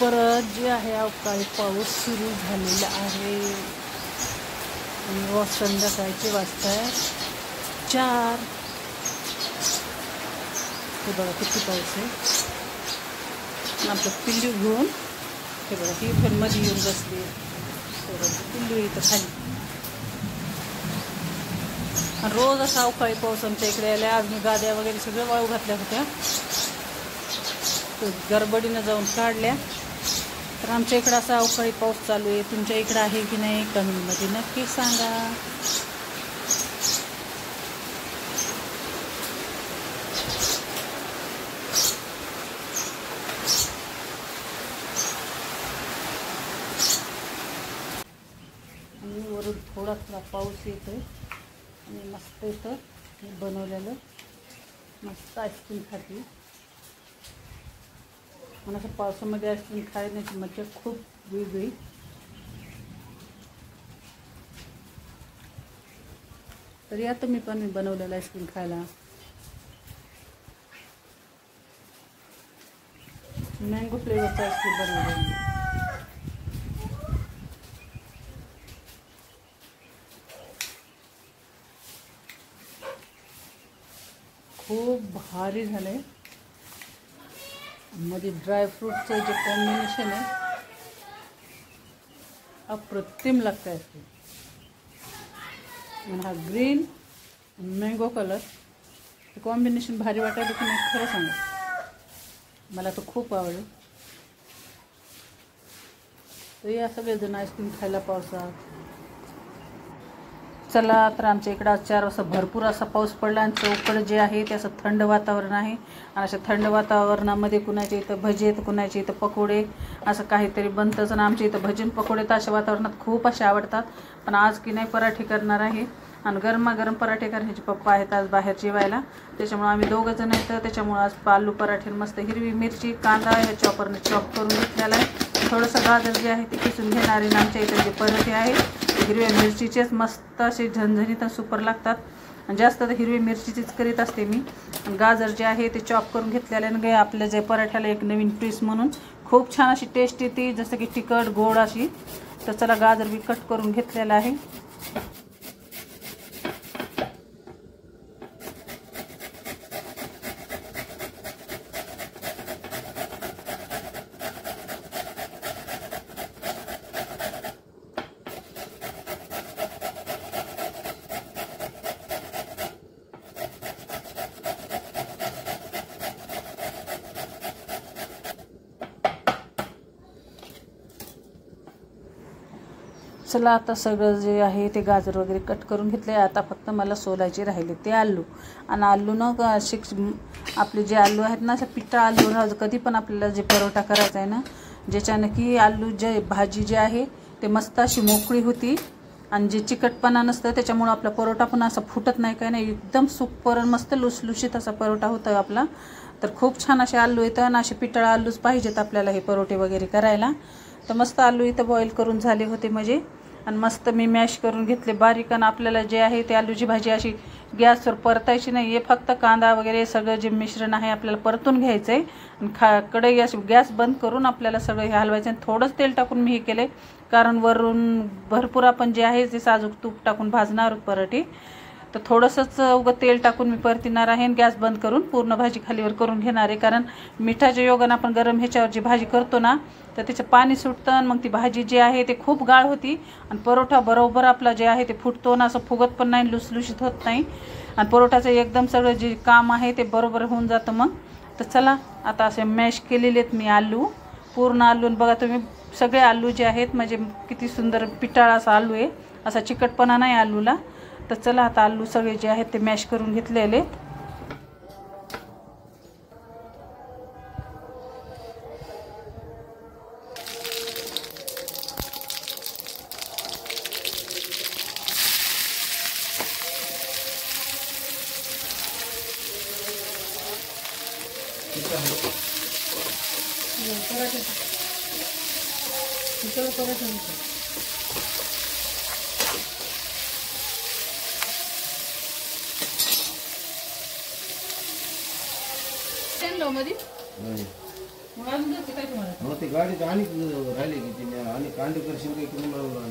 परत जे आहे अवकाळी पाऊस सुरू झालेला आहे आणि संध्याकाळचे वाजताय 4. हे बघा किती पाऊस आहे. आपलं पिल्लू घेऊन हे बघा ही पण मध्ये येऊन बसली. पिल्लू इथं खाली. आणि रोज असा अवकाळी पाऊस आमच्या इकडे आला. आज मी गाद्या वगैरे सगळं वाळू घातल्या होत्या, गडबडीनं जाऊन काढल्या. तर आमच्या इकडं असा अवकाळी पाऊस चालू आहे. तुमच्या इकडं आहे की नाही कमेंटमध्ये नक्की सांगा. आणि वरून थोडा थोडा पाऊस येतोय आणि मस्त इथं बनवलेलं मस्त आईस्क्रीम खाते. मला असं पावसामध्ये आईस्क्रीम खाण्याची मजा खूप वेगळी. तरी आता मी पण बनवलेलं आईस्क्रीम खायला. मँगो फ्लेवरचं आईस्क्रीम बनवलेलं. खूप भारी झालंय. मध्ये ड्रायफ्रूटचं जे कॉम्बिनेशन आहे अप्रतिम लागतं आहे. आणि हा ग्रीन मँगो कलर हे कॉम्बिनेशन भारी वाटायला की नाही खरं सांगा. मला तर खूप आवडलं. तर या सगळेजण आईस्क्रीम खायला पावसात. चला तर आमच्या इकडं आज 4 वाजता भरपूर असा पाऊस पडला आणि चौकड जे आहे ते असं थंड वातावरण आहे. आणि अशा थंड वातावरणामध्ये कुणाच्या इथं भजी आहेत, कुणाच्या इथं पकोडे असं काहीतरी बनतंच. आणि आमच्या इथं भजी पकोडे तर अशा वातावरणात खूप असे आवडतात. पण आज की नाही पराठे करणार आहे आणि गरमागरम पराठे करण्याचे पप्पा आहेत आज बाहेर जेवायला. त्याच्यामुळे आम्ही 2 जण येतं. त्याच्यामुळे आज आलू पराठे मस्त हिरवी मिरची कांदा ह्या चॉपरने चॉप करून घेतलेला आहे. थोडंसं गाजर जे आहे ते किसून घेणार आहे. आमच्या इथं जे पराठे आहेत हिरव्या मिरचीचेच मस्त असे झणझणीत सुपर लागतात. आणि जास्त तर हिरवी मिरचीचीच करीत असते मी. आणि गाजर जे आहे ते चॉप करून घेतलेल्याने आपल्या जे पराठ्याला एक नवीन ट्विस्ट म्हणून खूप छान अशी टेस्ट येते, जसं की तिखट गोड अशी. तर चला गाजर मी कट करून घेतलेला आहे. चला आता सगळं जे आहे ते गाजर वगैरे कट करून घेतले. आता फक्त मला सोलायचे राहिले ते आलू. आणि आलू न आपले जे आलू आहेत ना अशा पिठा आलू कधी पण आपल्याला जे परोठा करायचा आहे ना ज्याच्यानं की आलू जे भाजी जे आहे ते मस्त अशी मोकळी होती आणि जे चिकटपणा नसतं त्याच्यामुळं आपला परोठा पण असा फुटत नाही काय नाही. एकदम सुपर मस्त लुसलुशीत असा परोठा होता आपला. तर खूप छान असे आलू येतं आणि असे पिठळ आलूच पाहिजेत आपल्याला हे परोठे वगैरे करायला. तर मस्त आलू इथं बॉईल करून झाले होते म्हणजे. आणि मस्त मी मॅश करून घेतले बारीक. आणि आपल्याला जे आहे ते आलूची भाजी अशी गॅसवर परतायची नाही आहे. फक्त कांदा वगैरे सगळं जे मिश्रण आहे आपल्याला परतून घ्यायचं आहे. आणि कढई अशी गॅस बंद करून आपल्याला सगळं हे हलवायचं. आणि थोडंच तेल टाकून मी हे केलं आहे कारण वरून भरपूर आपण जे आहे ते साजूक तूप टाकून भाजणार पराठे. तर थोडंसंच उगं तेल टाकून मी परतिणार आहे. आणि गॅस बंद करून पूर्ण भाजी खालीवर करून घेणार आहे. कारण मिठाच्या योगानं आपण गरम ह्याच्यावर जी भाजी करतो ना तर त्याचं पाणी सुटतं आणि मग ती भाजी जी आहे ते खूप गाळ होती. आणि परोठा बरोबर आपला जे आहे ते फुटतो ना असं फुगत पण नाही, लुसलुशीत होत नाही. आणि परोठाचं एकदम सगळं जे काम आहे ते बरोबर होऊन जातं मग. तर चला आता असे मॅश केलेले आहेत मी आलू पूर्ण आलू. बघा तुम्ही सगळे आलू जे आहेत म्हणजे किती सुंदर पिठाळ असा आलू आहे, असा चिकटपणा नाही आलूला. तर चला आता आलू सगळे जे आहेत ते मॅश करून घेतलेले. मध्ये वाजून देते काय तुम्हाला? मग ते गाडीत आणि राहिले की तिने आणि कांदे करशील काही की म्हणून